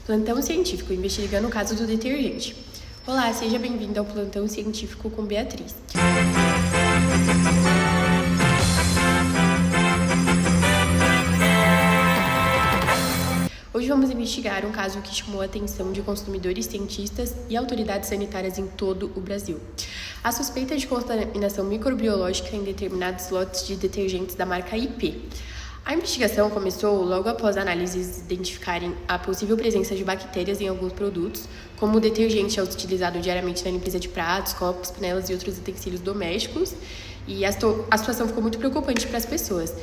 Plantão Científico, investigando o caso do detergente. Olá, seja bem-vindo ao Plantão Científico com Beatriz. Hoje vamos investigar um caso que chamou a atenção de consumidores, cientistas e autoridades sanitárias em todo o Brasil. A suspeita de contaminação microbiológica em determinados lotes de detergentes da marca IP. A investigação começou logo após análises identificarem a possível presença de bactérias em alguns produtos, como o detergente é utilizado diariamente na limpeza de pratos, copos, panelas e outros utensílios domésticos. E a situação ficou muito preocupante para as pessoas.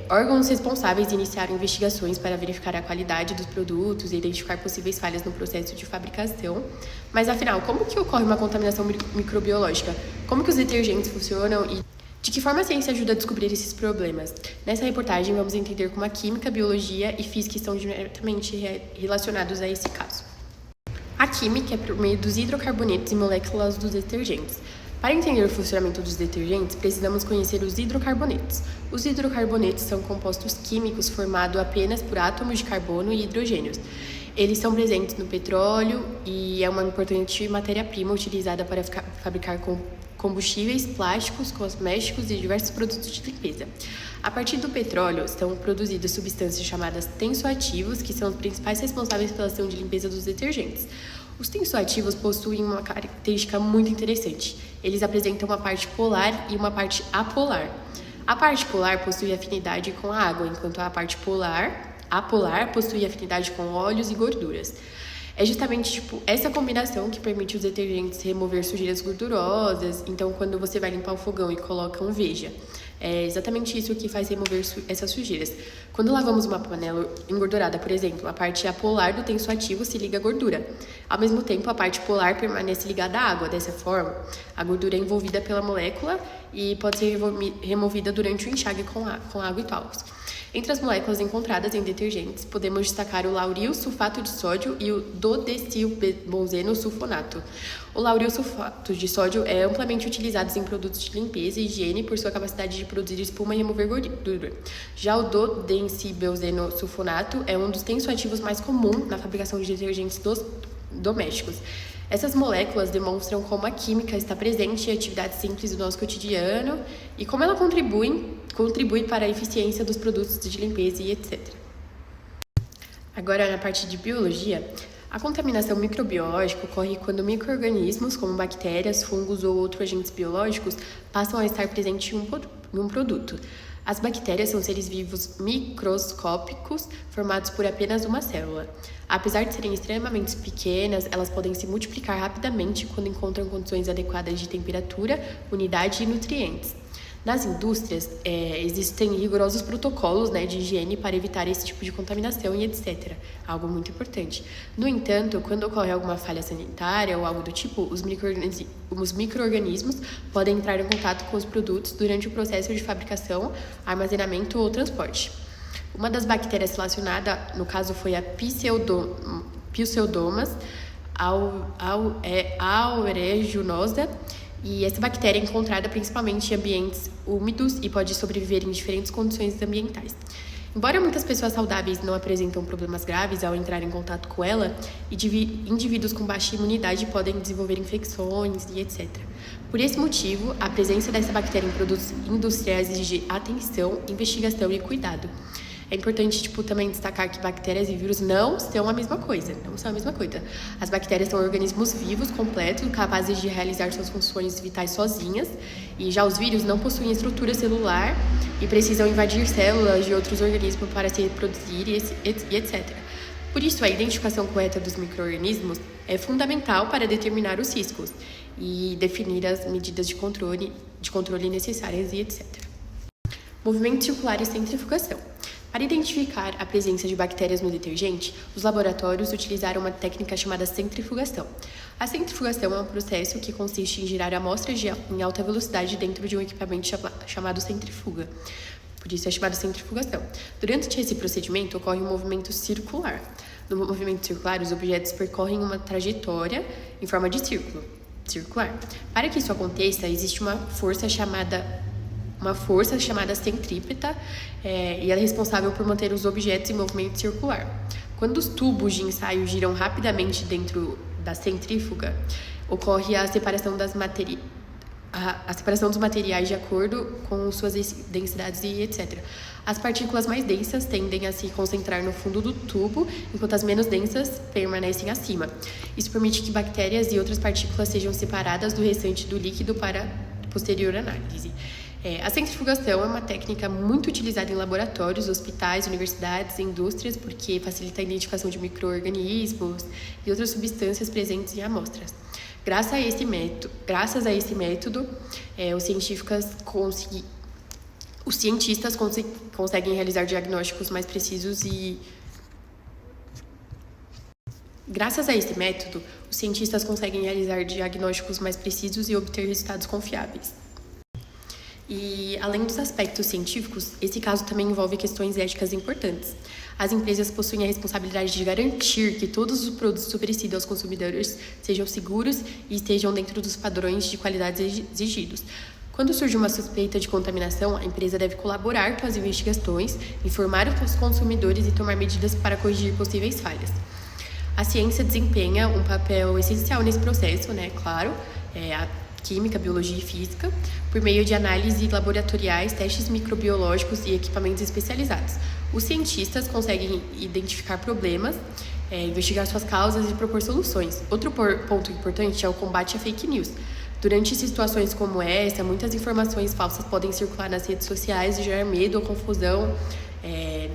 Órgãos responsáveis iniciaram investigações para verificar a qualidade dos produtos e identificar possíveis falhas no processo de fabricação. Mas, afinal, como que ocorre uma contaminação microbiológica? Como que os detergentes funcionam e de que forma a ciência ajuda a descobrir esses problemas? Nessa reportagem, vamos entender como a química, a biologia e física estão diretamente relacionados a esse caso. A química é por meio dos hidrocarbonetos e moléculas dos detergentes. Para entender o funcionamento dos detergentes, precisamos conhecer os hidrocarbonetos. Os hidrocarbonetos são compostos químicos formados apenas por átomos de carbono e hidrogênios. Eles são presentes no petróleo e é uma importante matéria-prima utilizada para fabricar combustíveis, plásticos, cosméticos e diversos produtos de limpeza. A partir do petróleo, são produzidas substâncias chamadas tensoativos, que são os principais responsáveis pela ação de limpeza dos detergentes. Os tensoativos possuem uma característica muito interessante. Eles apresentam uma parte polar e uma parte apolar. A parte polar possui afinidade com a água, enquanto a parte apolar possui afinidade com óleos e gorduras. É justamente essa combinação que permite os detergentes remover sujeiras gordurosas. Então, quando você vai limpar o fogão e coloca um Veja, é exatamente isso que faz remover essas sujeiras. Quando lavamos uma panela engordurada, por exemplo, a parte apolar do tensoativo se liga à gordura. Ao mesmo tempo, a parte polar permanece ligada à água. Dessa forma, a gordura é envolvida pela molécula e pode ser removida durante o enxágue com água e talcos. Entre as moléculas encontradas em detergentes, podemos destacar o lauril sulfato de sódio e o dodecilbenzeno sulfonato. O lauril sulfato de sódio é amplamente utilizado em produtos de limpeza e higiene por sua capacidade de produzir espuma e remover gordura. Já o dodecilbenzeno sulfonato é um dos tensoativos mais comuns na fabricação de detergentes domésticos. Essas moléculas demonstram como a química está presente em atividades simples do nosso cotidiano e como ela contribui para a eficiência dos produtos de limpeza e etc. Agora, na parte de biologia, a contaminação microbiológica ocorre quando micro-organismos, como bactérias, fungos ou outros agentes biológicos, passam a estar presentes em um produto. As bactérias são seres vivos microscópicos formados por apenas uma célula. Apesar de serem extremamente pequenas, elas podem se multiplicar rapidamente quando encontram condições adequadas de temperatura, umidade e nutrientes. Nas indústrias, existem rigorosos protocolos de higiene para evitar esse tipo de contaminação e etc. Algo muito importante. No entanto, quando ocorre alguma falha sanitária ou algo do tipo, os micro-organismos podem entrar em contato com os produtos durante o processo de fabricação, armazenamento ou transporte. Uma das bactérias relacionada, no caso, foi a Pseudomonas aeruginosa. E essa bactéria é encontrada principalmente em ambientes úmidos e pode sobreviver em diferentes condições ambientais. Embora muitas pessoas saudáveis não apresentem problemas graves ao entrar em contato com ela, indivíduos com baixa imunidade podem desenvolver infecções e etc. Por esse motivo, a presença dessa bactéria em produtos industriais exige atenção, investigação e cuidado. É importante, também destacar que bactérias e vírus não são a mesma coisa. As bactérias são organismos vivos, completos, capazes de realizar suas funções vitais sozinhas. E já os vírus não possuem estrutura celular e precisam invadir células de outros organismos para se reproduzir e etc. Por isso, a identificação correta dos micro-organismos é fundamental para determinar os riscos e definir as medidas de controle necessárias e etc. Movimento circular e centrifugação. Para identificar a presença de bactérias no detergente, os laboratórios utilizaram uma técnica chamada centrifugação. A centrifugação é um processo que consiste em girar amostras em alta velocidade dentro de um equipamento chamado centrifuga. Por isso é chamado centrifugação. Durante esse procedimento, ocorre um movimento circular. No movimento circular, os objetos percorrem uma trajetória em forma de círculo circular. Para que isso aconteça, existe uma força chamada centrípeta, e ela é responsável por manter os objetos em movimento circular. Quando os tubos de ensaio giram rapidamente dentro da centrífuga, ocorre a separação a separação dos materiais de acordo com suas densidades e etc. As partículas mais densas tendem a se concentrar no fundo do tubo, enquanto as menos densas permanecem acima. Isso permite que bactérias e outras partículas sejam separadas do restante do líquido para posterior análise. A centrifugação é uma técnica muito utilizada em laboratórios, hospitais, universidades, indústrias, porque facilita a identificação de micro-organismos e outras substâncias presentes em amostras. Graças a esse método, os cientistas conseguem realizar diagnósticos mais precisos e... Graças a esse método, os cientistas conseguem realizar diagnósticos mais precisos e obter resultados confiáveis. E, além dos aspectos científicos, esse caso também envolve questões éticas importantes. As empresas possuem a responsabilidade de garantir que todos os produtos oferecidos aos consumidores sejam seguros e estejam dentro dos padrões de qualidade exigidos. Quando surge uma suspeita de contaminação, a empresa deve colaborar com as investigações, informar os consumidores e tomar medidas para corrigir possíveis falhas. A ciência desempenha um papel essencial nesse processo, claro, a química, biologia e física, por meio de análises laboratoriais, testes microbiológicos e equipamentos especializados. Os cientistas conseguem identificar problemas, investigar suas causas e propor soluções. Outro ponto importante é o combate à fake news. Durante situações como essa, muitas informações falsas podem circular nas redes sociais e gerar medo ou confusão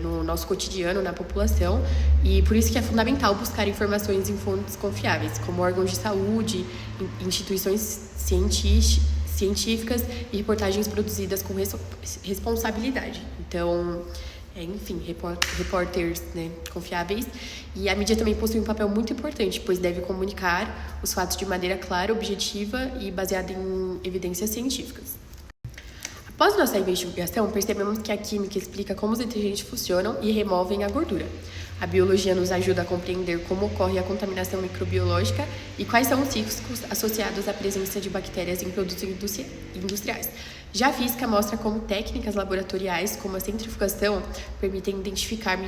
no nosso cotidiano, na população, e por isso que é fundamental buscar informações em fontes confiáveis, como órgãos de saúde, instituições científicas e reportagens produzidas com responsabilidade. Então, repórteres confiáveis. E a mídia também possui um papel muito importante, pois deve comunicar os fatos de maneira clara, objetiva e baseada em evidências científicas. Após nossa investigação, percebemos que a química explica como os detergentes funcionam e removem a gordura. A biologia nos ajuda a compreender como ocorre a contaminação microbiológica e quais são os riscos associados à presença de bactérias em produtos industriais. Já a física mostra como técnicas laboratoriais, como a centrifugação, permitem identificar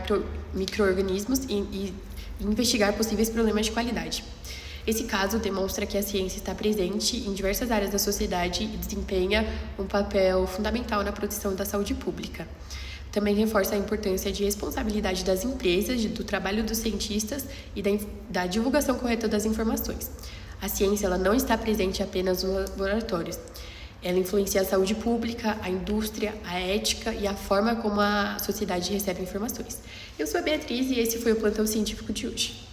micro-organismos e investigar possíveis problemas de qualidade. Esse caso demonstra que a ciência está presente em diversas áreas da sociedade e desempenha um papel fundamental na proteção da saúde pública. Também reforça a importância de responsabilidade das empresas, do trabalho dos cientistas e da divulgação correta das informações. A ciência não está presente apenas nos laboratórios. Ela influencia a saúde pública, a indústria, a ética e a forma como a sociedade recebe informações. Eu sou a Beatriz e esse foi o Plantão Científico de hoje.